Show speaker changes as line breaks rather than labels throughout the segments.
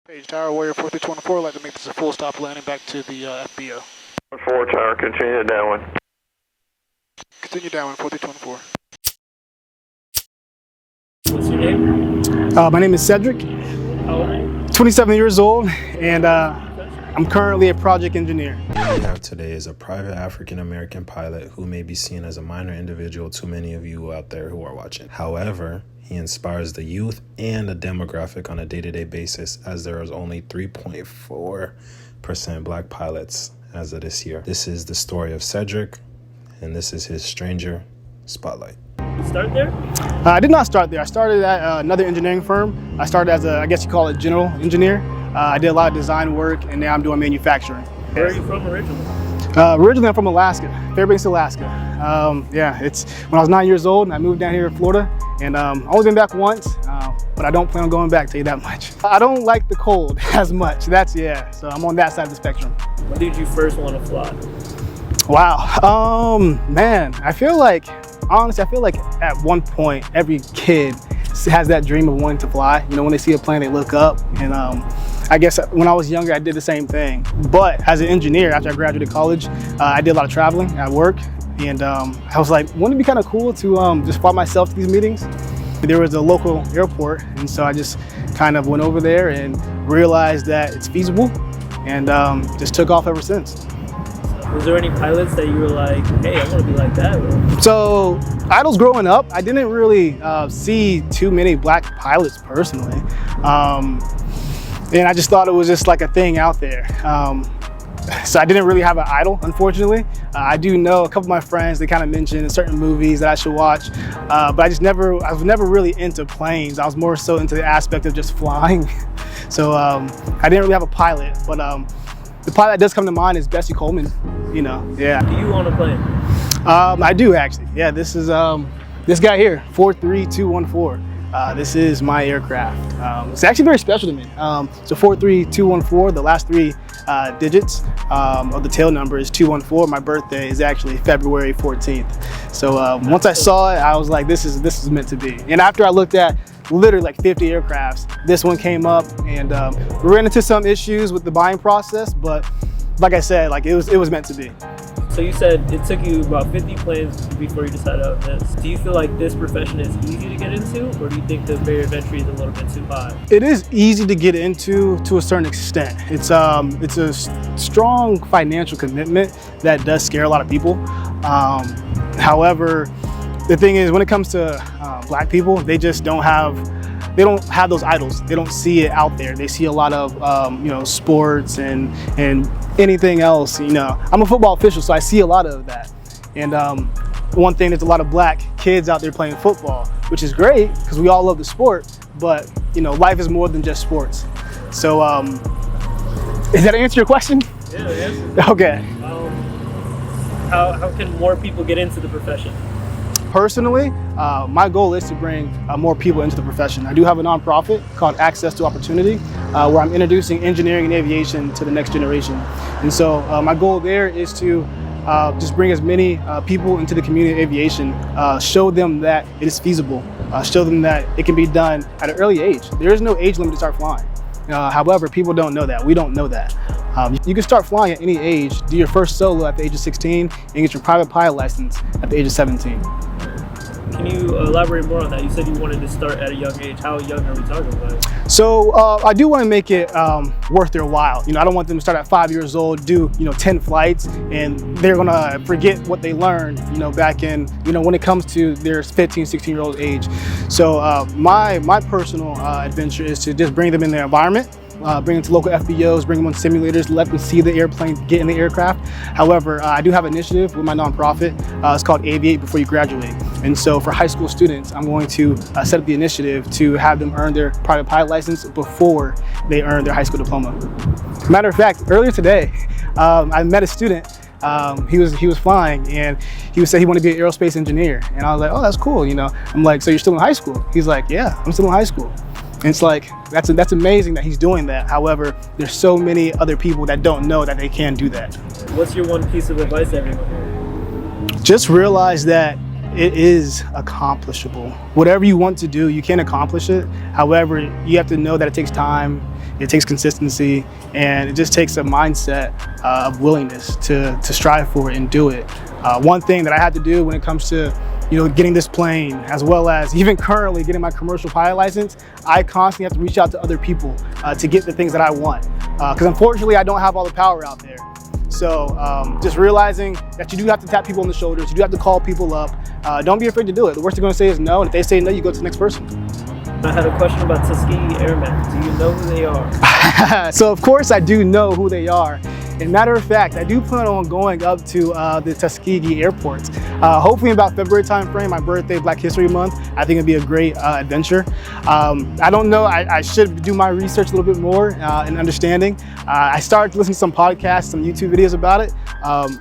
Page Tower, Warrior 4324, I'd like to make this a full stop landing back to the FBO.
4 Tower, continue downwind.
Continue downwind, 4324.
What's your name?
My name is Cedric.
How old are you?
27 years old, and I'm currently a project engineer.
What we have today is a private African-American pilot who may be seen as a minor individual to many of you out there who are watching. However, he inspires the youth and the demographic on a day-to-day basis, as there is only 3.4% black pilots as of this year. This is the story of Cedric, and this is his Stranger Spotlight.
You start there?
I did not start there. I started at another engineering firm. I started as I guess you call it general engineer. I did a lot of design work, and now I'm doing manufacturing.
Where are you from originally?
Originally, I'm from Alaska, Fairbanks, Alaska. Yeah, it's when I was 9 years old, and I moved down here to Florida, and I've only been back once, but I don't plan on going back, tell you that much. I don't like the cold as much. So I'm on that side of the spectrum.
When did you first want to fly?
Wow, man, honestly, I feel like at one point, every kid has that dream of wanting to fly. You know, when they see a plane, they look up, and I guess when I was younger, I did the same thing. But as an engineer, after I graduated college, I did a lot of traveling at work, and I was like, wouldn't it be kind of cool to just fly myself to these meetings? There was a local airport, and so I just kind of went over there and realized that it's feasible, and just took off ever since.
Was there any pilots that you were like, hey, I want to be like that? Or?
So, idols growing up, I didn't really see too many black pilots personally. And I just thought it was just like a thing out there. So I didn't really have an idol, unfortunately. I do know a couple of my friends, they kind of mentioned certain movies that I should watch, but I was never really into planes. I was more so into the aspect of just flying. So I didn't really have a pilot, but the pilot that does come to mind is Bessie Coleman, you know, yeah.
Do you own a plane?
I do actually, yeah. This is this guy here, 43214. This is my aircraft. It's actually very special to me. So 43214, the last three digits of the tail number is 214. My birthday is actually February 14th. So once I saw it, I was like, this is meant to be. And after I looked at literally like 50 aircrafts, this one came up, and we ran into some issues with the buying process, but like I said, like it was meant to be.
So you said it took you about 50 planes before you decided on this. Do you feel like this profession is easy to get into, or do you think the barrier of entry is a little bit too high?
It is easy to get into to a certain extent. It's a strong financial commitment that does scare a lot of people. However, the thing is, when it comes to black people, they just don't have those idols. They don't see it out there. They see a lot of you know, sports and anything else. You know, I'm a football official, so I see a lot of that. And one thing, there's a lot of black kids out there playing football, which is great because we all love the sport. But you know, life is more than just sports. So, does that answer your question?
Yeah, yeah.
Okay.
How can more people get into the profession?
Personally, my goal is to bring more people into the profession. I do have a nonprofit called Access to Opportunity, where I'm introducing engineering and aviation to the next generation. And so my goal there is to just bring as many people into the community of aviation, show them that it is feasible, show them that it can be done at an early age. There is no age limit to start flying. However, people don't know that. We don't know that. You can start flying at any age, do your first solo at the age of 16, and get your private pilot license at the age of 17.
Can you elaborate more on that? You said you wanted to start at a young age. How young are we talking about?
So I do want to make it worth their while. You know, I don't want them to start at 5 years old, do 10 flights, and they're gonna forget what they learned, back in, when it comes to their 15, 16-year-old age. So my personal adventure is to just bring them in their environment. Bring them to local FBOs, bring them on simulators, let them see the airplane, get in the aircraft. However, I do have an initiative with my nonprofit. It's called Aviate Before You Graduate. And so for high school students, I'm going to set up the initiative to have them earn their private pilot license before they earn their high school diploma. Matter of fact, earlier today, I met a student. He was flying, and he said he wanted to be an aerospace engineer. And I was like, oh, that's cool. I'm like, so you're still in high school? He's like, yeah, I'm still in high school. And it's like, that's amazing that he's doing that. However, there's so many other people that don't know that they can do that.
What's your one piece of advice to everyone?
Just realize that it is accomplishable. Whatever you want to do, you can accomplish it. However, you have to know that it takes time, it takes consistency, and it just takes a mindset of willingness to strive for it and do it. One thing that I had to do when it comes to getting this plane, as well as even currently getting my commercial pilot license, I constantly have to reach out to other people to get the things that I want. Because unfortunately, I don't have all the power out there. So just realizing that you do have to tap people on the shoulders, you do have to call people up. Don't be afraid to do it. The worst they're going to say is no, and if they say no, you go to the next person.
I had a question about Tuskegee Airmen. Do you know who they are?
So of course I do know who they are. And matter of fact, I do plan on going up to the Tuskegee airport. Hopefully in about February time frame, my birthday, Black History Month. I think it'd be a great adventure. I don't know, I should do my research a little bit more in understanding. I started to listen to some podcasts, some YouTube videos about it.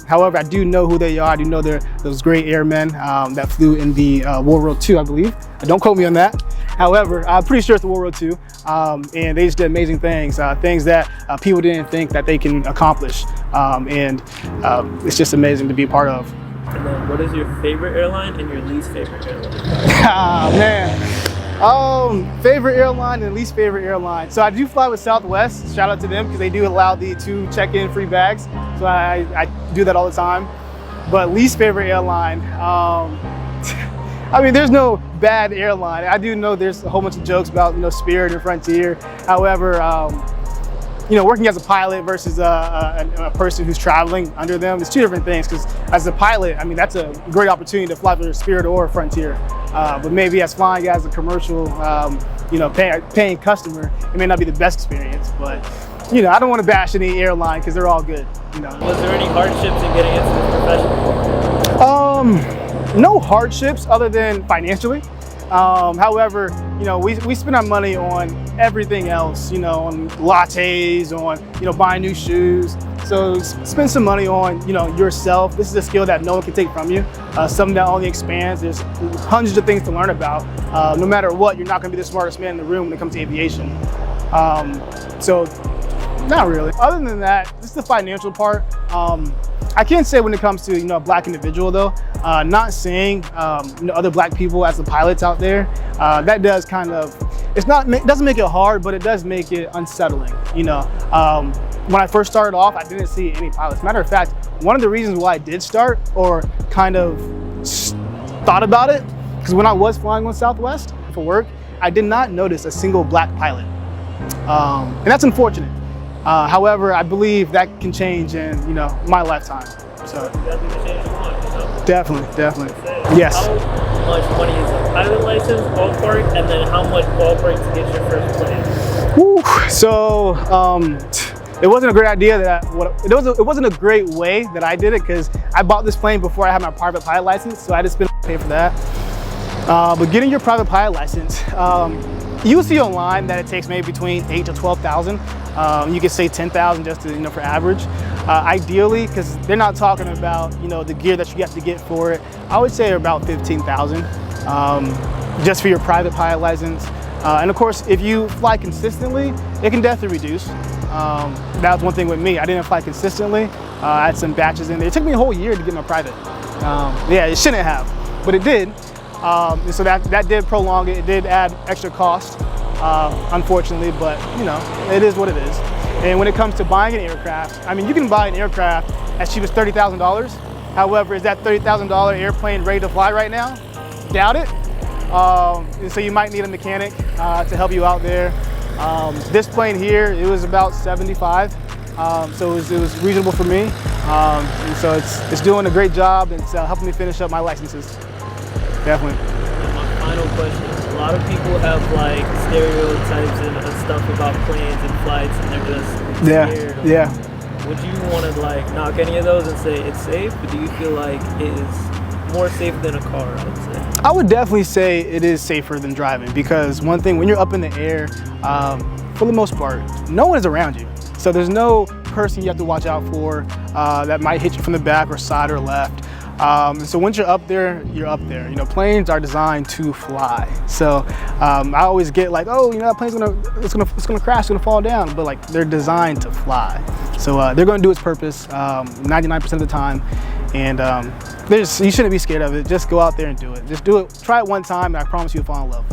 However, I do know who they are. I do know they're those great airmen that flew in the World War II, I believe. Don't quote me on that. However, I'm pretty sure it's the World War II, and they just did amazing things, things that people didn't think that they can accomplish, and it's just amazing to be a part of.
And then what is your favorite airline and your least favorite airline?
Man, favorite airline and least favorite airline. So I do fly with Southwest, shout out to them, because they do allow the 2 check-in free bags, so I do that all the time. But least favorite airline, I mean, there's no bad airline. I do know there's a whole bunch of jokes about, Spirit and Frontier. However, working as a pilot versus a person who's traveling under them, it's 2 different things. Because as a pilot, I mean, that's a great opportunity to fly for Spirit or Frontier. But maybe as flying as a commercial, paying customer, it may not be the best experience. But, I don't want to bash any airline because they're all good.
Was there any hardships in getting into this profession?
No hardships other than financially. However, we spend our money on everything else, on lattes, on, buying new shoes. So spend some money on, yourself. This is a skill that no one can take from you. Something that only expands. There's hundreds of things to learn about. No matter what, you're not going to be the smartest man in the room when it comes to aviation. So not really. Other than that, just the financial part. I can't say when it comes to a Black individual though, not seeing other Black people as the pilots out there, that does kind of, it doesn't make it hard, but it does make it unsettling. When I first started off, I didn't see any pilots. Matter of fact, one of the reasons why I did start, or kind of thought about it, because when I was flying on Southwest for work, I did not notice a single Black pilot, and that's unfortunate. However, I believe that can change in, my lifetime. So definitely. Yes.
How much money is a pilot license, ballpark, and then how much ballpark to get your first plane?
Woo. So it wasn't a great idea it wasn't a great way that I did it, because I bought this plane before I had my private pilot license, so I had to spend pay for that. But getting your private pilot license, you'll see online that it takes maybe between 8,000 to 12,000. You could say 10,000 just to, for average. Ideally, because they're not talking about, the gear that you have to get for it, I would say about 15,000 just for your private pilot license. And of course, if you fly consistently, it can definitely reduce. That was one thing with me. I didn't fly consistently. I had some batches in there. It took me a whole year to get my private. Yeah, it shouldn't have, but it did. And so that did prolong it. It did add extra cost, unfortunately, but it is what it is. And when it comes to buying an aircraft, I mean, you can buy an aircraft as cheap as $30,000. However, is that $30,000 airplane ready to fly right now? Doubt it. And so you might need a mechanic to help you out there. This plane here, it was about 75, so it was reasonable for me. And so it's doing a great job, and it's helping me finish up my licenses. Definitely.
And my final question, a lot of people have like stereotypes and stuff about planes and flights, and they're just scared.
Yeah.
Would you want to like knock any of those and say it's safe, or do you feel like it is more safe than a car, I would say?
I would definitely say it is safer than driving, because one thing, when you're up in the air, for the most part, no one is around you. So there's no person you have to watch out for that might hit you from the back or side or left. So once you're up there, you're up there. Planes are designed to fly. So I always get like, oh, that plane's gonna crash, it's gonna fall down. But like, they're designed to fly. So they're gonna do its purpose 99% of the time. And you shouldn't be scared of it. Just go out there and do it. Just do it. Try it one time, and I promise you'll fall in love.